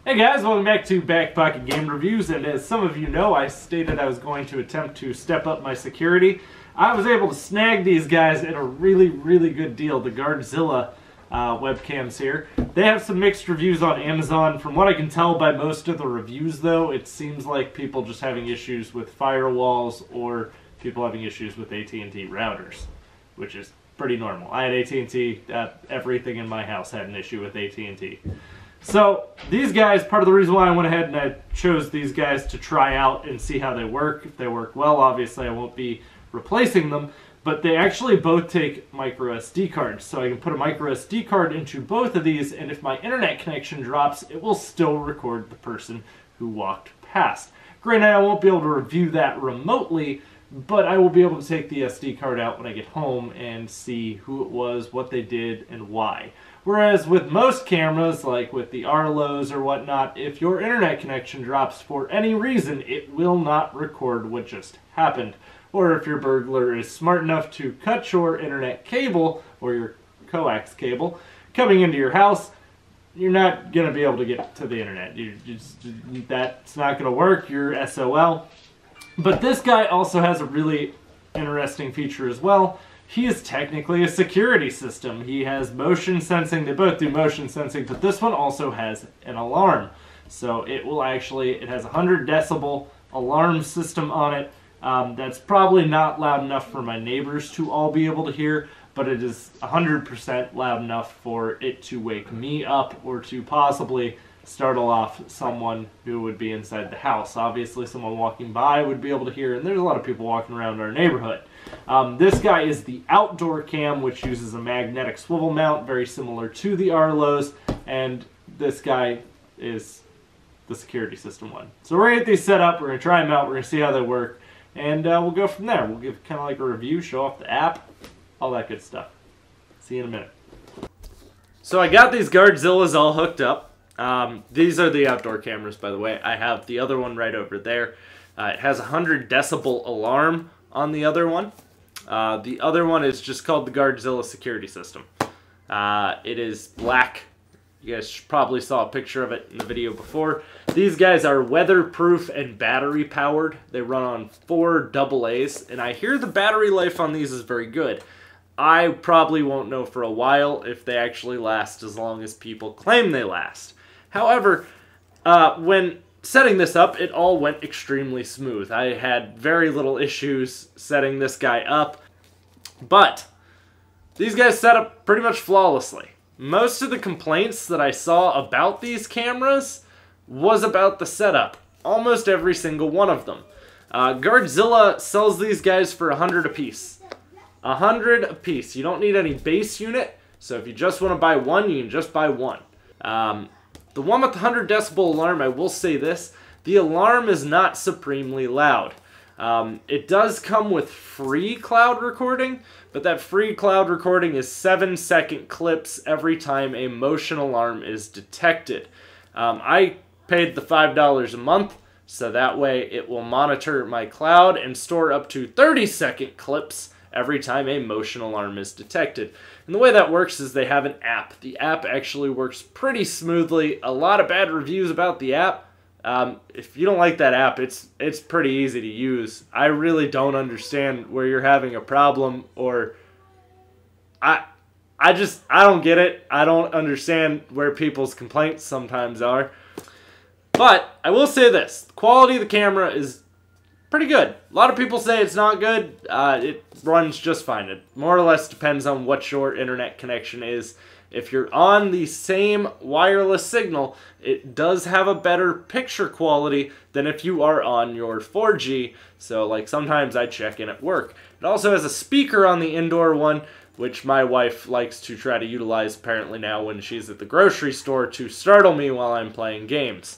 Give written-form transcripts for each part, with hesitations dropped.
Hey guys, welcome back to BackPocketGameReviews, and as some of you know, I stated I was going to attempt to step up my security. I was able to snag these guys at a really good deal, the GuardZilla webcams here. They have some mixed reviews on Amazon. From what I can tell by most of the reviews though, it seems like people just having issues with firewalls or people having issues with AT&T routers, which is pretty normal. I had AT&T, everything in my house had an issue with AT&T. So these guys, part of the reason why I went ahead and I chose these guys to try out and see how they work. If they work well, obviously I won't be replacing them, but they actually both take micro SD cards. So I can put a micro SD card into both of these, and if my internet connection drops, it will still record the person who walked past. Granted, I won't be able to review that remotely, but I will be able to take the SD card out when I get home and see who it was, what they did, and why. Whereas with most cameras, like with the Arlos or whatnot, if your internet connection drops for any reason, it will not record what just happened. Or if your burglar is smart enough to cut your internet cable, or your coax cable, coming into your house, you're not going to be able to get to the internet. That's not going to work. You're SOL. But this guy also has a really interesting feature as well. He is technically a security system. He has motion sensing. They both do motion sensing, but this one also has an alarm. So it has a 100 decibel alarm system on it. That's probably not loud enough for my neighbors to all be able to hear, but it is 100% loud enough for it to wake me up or to possibly startle off someone who would be inside the house. Obviously, someone walking by would be able to hear, and there's a lot of people walking around our neighborhood. This guy is the outdoor cam, which uses a magnetic swivel mount, very similar to the Arlos, and this guy is the security system one. So we're going to get these set up, we're going to try them out, we're going to see how they work, and we'll go from there. We'll give kind of like a review, show off the app, all that good stuff. See you in a minute. So I got these GuardZillas all hooked up. These are the outdoor cameras, by the way. I have the other one right over there. It has a 100 decibel alarm on the other one. The other one is just called the GuardZilla security system. It is black. You guys probably saw a picture of it in the video before. These guys are weatherproof and battery powered. They run on 4 AA's, and I hear the battery life on these is very good. I probably won't know for a while if they actually last as long as people claim they last. However, when setting this up, it all went extremely smooth. I had very little issues setting this guy up, but these guys set up pretty much flawlessly. Most of the complaints that I saw about these cameras was about the setup. Almost every single one of them. GuardZilla sells these guys for 100 apiece. 100 apiece. You don't need any base unit, so if you just want to buy one, you can just buy one. The one with the 100 decibel alarm, I will say this, the alarm is not supremely loud. It does come with free cloud recording, but that free cloud recording is 7-second clips every time a motion alarm is detected. I paid the $5 a month, so that way it will monitor my cloud and store up to 30-second clips every time a motion alarm is detected. And the way that works is they have an app. The app actually works pretty smoothly. A lot of bad reviews about the app. If you don't like that app, it's pretty easy to use. I really don't understand where you're having a problem, or I don't get it. I don't understand where people's complaints sometimes are. But I will say this, the quality of the camera is pretty good. A lot of people say it's not good. It runs just fine. It more or less depends on what your internet connection is. If you're on the same wireless signal, it does have a better picture quality than if you are on your 4G. So like sometimes I check in at work. It also has a speaker on the indoor one, which my wife likes to try to utilize apparently now when she's at the grocery store to startle me while I'm playing games.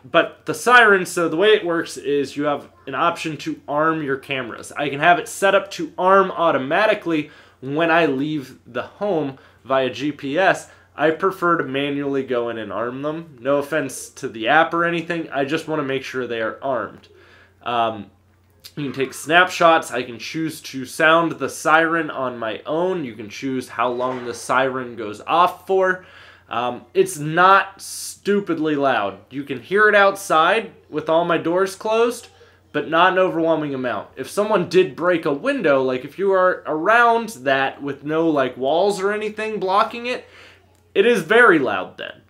But the siren, so the way it works is you have an option to arm your cameras. I can have it set up to arm automatically when I leave the home via GPS. I prefer to manually go in and arm them. No offense to the app or anything, I just want to make sure they are armed. You can take snapshots. I can choose to sound the siren on my own. You can choose how long the siren goes off for. It's not stupidly loud. You can hear it outside with all my doors closed, but not an overwhelming amount. If someone did break a window, like if you are around that with no like walls or anything blocking it, it is very loud then.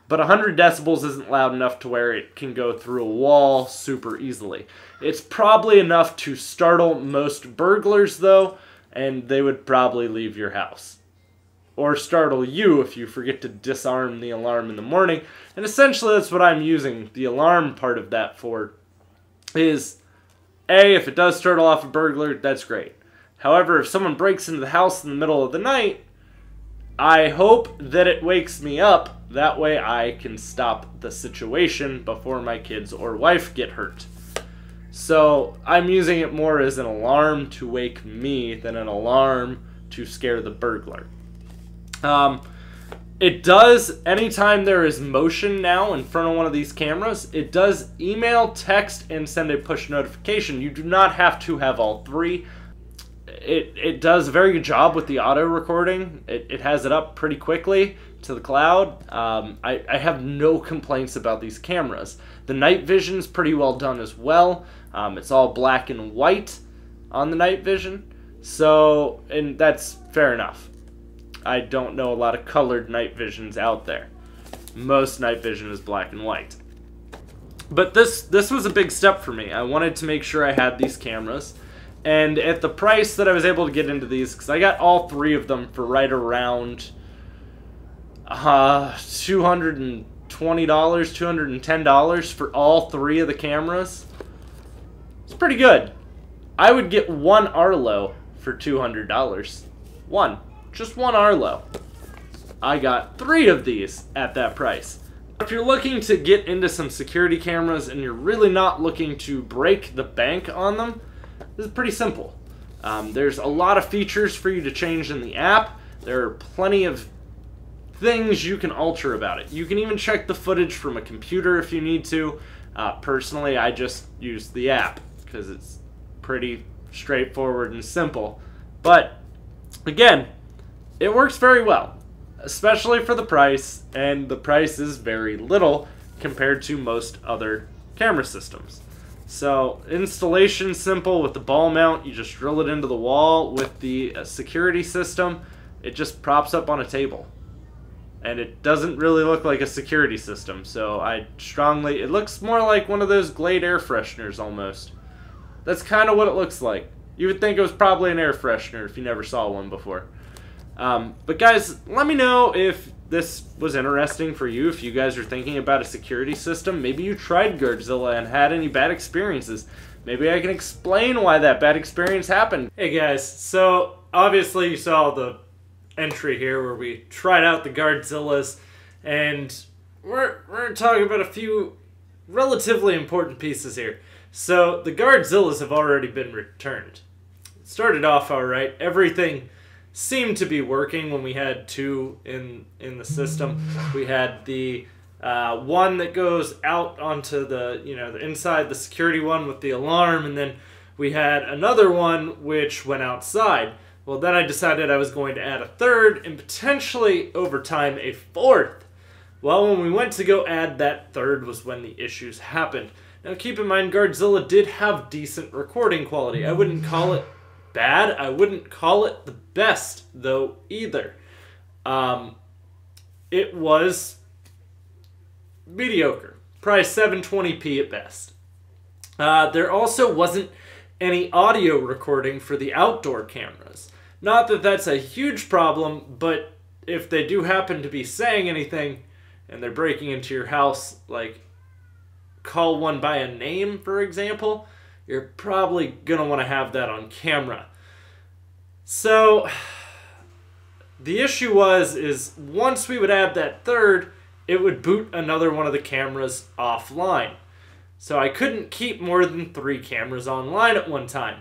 But 100 decibels isn't loud enough to where it can go through a wall super easily. It's probably enough to startle most burglars though, and they would probably leave your house. Or startle you if you forget to disarm the alarm in the morning. And essentially that's what I'm using the alarm part of that for. Is, A, if it does startle off a burglar, that's great. However, if someone breaks into the house in the middle of the night, I hope that it wakes me up. That way I can stop the situation before my kids or wife get hurt. So I'm using it more as an alarm to wake me than an alarm to scare the burglar. It does, anytime there is motion now in front of one of these cameras, it does email, text, and send a push notification. You do not have to have all three. It does a very good job with the auto recording. It has it up pretty quickly to the cloud. I have no complaints about these cameras. The night vision is pretty well done as well. It's all black and white on the night vision. So, and that's fair enough. I don't know a lot of colored night visions out there. Most night vision is black and white. But this was a big step for me. I wanted to make sure I had these cameras. And at the price that I was able to get into these, because I got all three of them for right around $220, $210 for all three of the cameras. It's pretty good. I would get one Arlo for $200. One. Just one Arlo. I got three of these at that price. If you're looking to get into some security cameras and you're really not looking to break the bank on them, this is pretty simple. There's a lot of features for you to change in the app. There are plenty of things you can alter about it. You can even check the footage from a computer if you need to. Personally, I just use the app because it's pretty straightforward and simple. But again, it works very well, especially for the price, and the price is very little compared to most other camera systems. So, installation simple with the ball mount. You just drill it into the wall with the security system. It just props up on a table. And it doesn't really look like a security system, so it looks more like one of those Glade air fresheners almost. That's kind of what it looks like. You would think it was probably an air freshener if you never saw one before. But guys, let me know if this was interesting for you, if you guys are thinking about a security system. Maybe you tried GuardZilla and had any bad experiences. Maybe I can explain why that bad experience happened. Hey guys, so obviously you saw the entry here where we tried out the GuardZillas, and we're talking about a few relatively important pieces here. So the GuardZillas have already been returned. It started off alright. Everything seemed to be working when we had two in the system. We had the one that goes out onto the, the inside, the security one with the alarm, and then we had another one which went outside. Well, then I decided I was going to add a third and potentially over time a fourth. Well, when we went to go add that third was when the issues happened. Now keep in mind, GuardZilla did have decent recording quality. I wouldn't call it bad. I wouldn't call it the best, though, either. It was mediocre. Probably 720p at best. There also wasn't any audio recording for the outdoor cameras. Not that that's a huge problem, but if they do happen to be saying anything and they're breaking into your house, like call one by a name, for example, you're probably going to want to have that on camera. So the issue is once we would add that third, it would boot another one of the cameras offline. So I couldn't keep more than 3 cameras online at one time.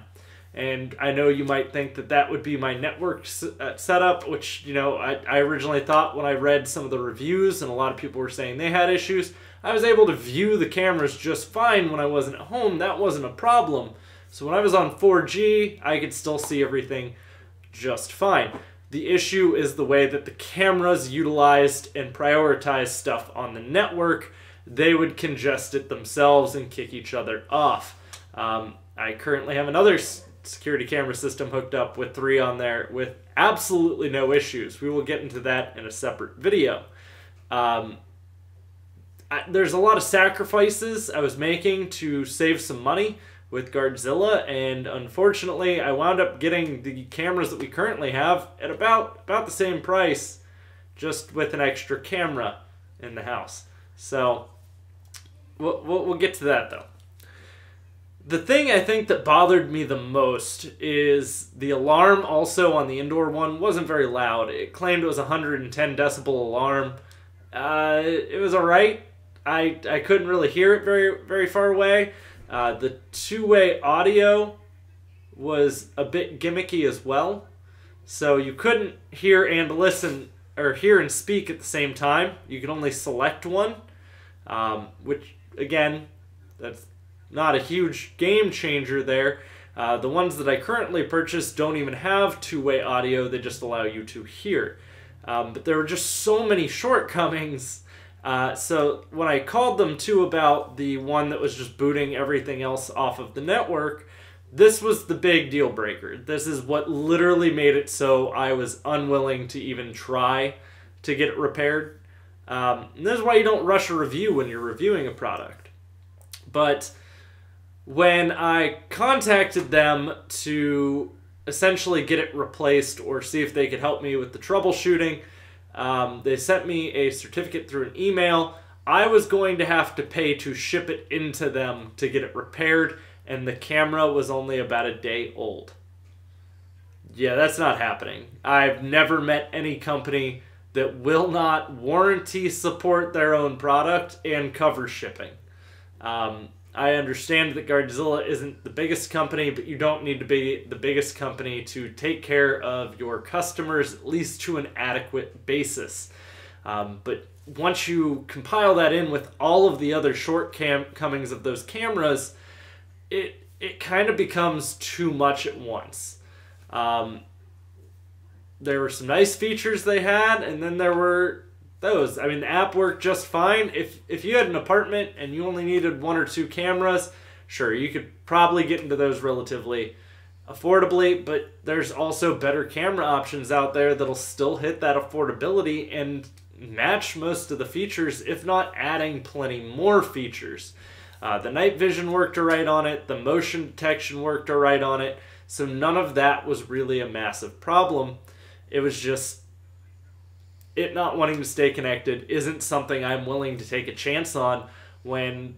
And I know you might think that that would be my network setup, which, I originally thought when I read some of the reviews and a lot of people were saying they had issues. I was able to view the cameras just fine when I wasn't at home. That wasn't a problem. So when I was on 4G, I could still see everything just fine. The issue is the way that the cameras utilized and prioritized stuff on the network. They would congest it themselves and kick each other off. I currently have another security camera system hooked up with 3 on there with absolutely no issues. We will get into that in a separate video. There's a lot of sacrifices I was making to save some money with GuardZilla, and unfortunately I wound up getting the cameras that we currently have at about the same price, just with an extra camera in the house. So we'll get to that though. The thing I think that bothered me the most is the alarm also on the indoor one wasn't very loud. It claimed it was a 110 decibel alarm. It was alright. I couldn't really hear it very far away. The two-way audio was a bit gimmicky as well. So you couldn't hear and listen, or hear and speak at the same time. You could only select one, which, again, that's not a huge game changer there. The ones that I currently purchased don't even have two-way audio. They just allow you to hear. But there were just so many shortcomings. So when I called them too about the one that was just booting everything else off of the network, this was the big deal breaker. This is what literally made it so I was unwilling to even try to get it repaired. And this is why you don't rush a review when you're reviewing a product. But when I contacted them to essentially get it replaced or see if they could help me with the troubleshooting, they sent me a certificate through an email. I was going to have to pay to ship it into them to get it repaired, and the camera was only about a day old. Yeah, that's not happening. I've never met any company that will not warranty support their own product and cover shipping. I understand that GuardZilla isn't the biggest company, but you don't need to be the biggest company to take care of your customers, at least to an adequate basis. But once you compile that in with all of the other shortcomings of those cameras, it kind of becomes too much at once. There were some nice features they had, and then there were those. I mean, the app worked just fine. If you had an apartment and you only needed 1 or 2 cameras, sure, you could probably get into those relatively affordably, but there's also better camera options out there that'll still hit that affordability and match most of the features, if not adding plenty more features. The night vision worked alright on it, the motion detection worked alright on it, so none of that was really a massive problem. It was just it not wanting to stay connected isn't something I'm willing to take a chance on when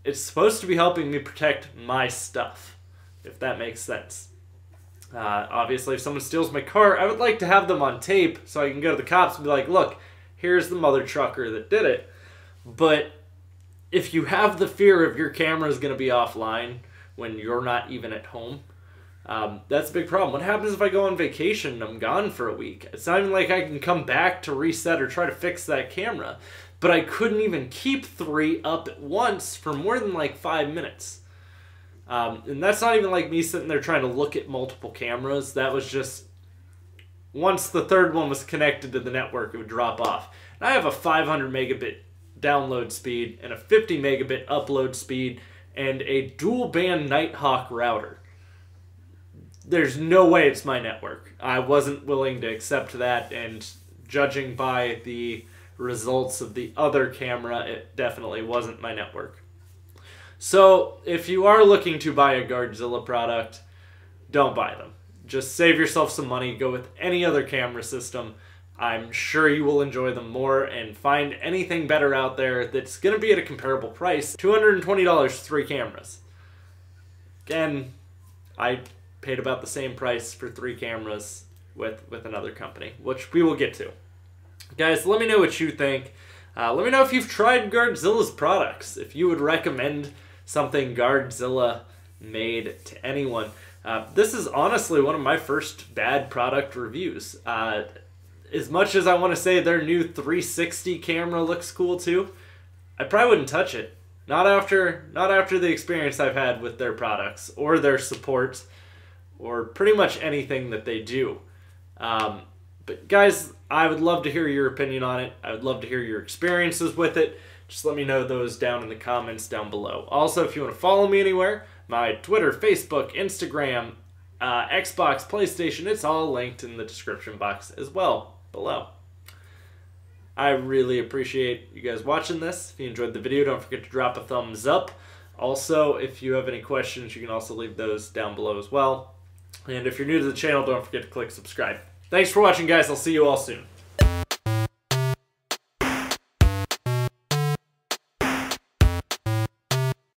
it's supposed to be helping me protect my stuff, if that makes sense. Obviously, if someone steals my car, I would like to have them on tape so I can go to the cops and be like, look, here's the mother trucker that did it. But if you have the fear of your camera is going to be offline when you're not even at home, that's a big problem. What happens if I go on vacation and I'm gone for a week? It's not even like I can come back to reset or try to fix that camera. But I couldn't even keep 3 up at once for more than like 5 minutes. And that's not even like me sitting there trying to look at multiple cameras. That was just, once the third one was connected to the network, it would drop off. And I have a 500 megabit download speed and a 50 megabit upload speed and a dual band Nighthawk router. There's no way it's my network. I wasn't willing to accept that, and judging by the results of the other camera, it definitely wasn't my network. So if you are looking to buy a GuardZilla product, don't buy them. Just save yourself some money, go with any other camera system. I'm sure you will enjoy them more and find anything better out there that's going to be at a comparable price. $220, 3 cameras. Again, I paid about the same price for 3 cameras with another company, which we will get to. Guys, let me know what you think. Let me know if you've tried GuardZilla's products, if you would recommend something GuardZilla made to anyone. This is honestly one of my first bad product reviews. As much as I want to say their new 360 camera looks cool too, I probably wouldn't touch it. Not after the experience I've had with their products or their support, or pretty much anything that they do. But guys, I would love to hear your opinion on it. I would love to hear your experiences with it. Just let me know those down in the comments down below. Also, if you want to follow me anywhere, my Twitter, Facebook, Instagram, Xbox, PlayStation, it's all linked in the description box as well below. I really appreciate you guys watching this. If you enjoyed the video, don't forget to drop a thumbs up. Also, if you have any questions, you can also leave those down below as well. And if you're new to the channel, don't forget to click subscribe. Thanks for watching, guys. I'll see you all soon.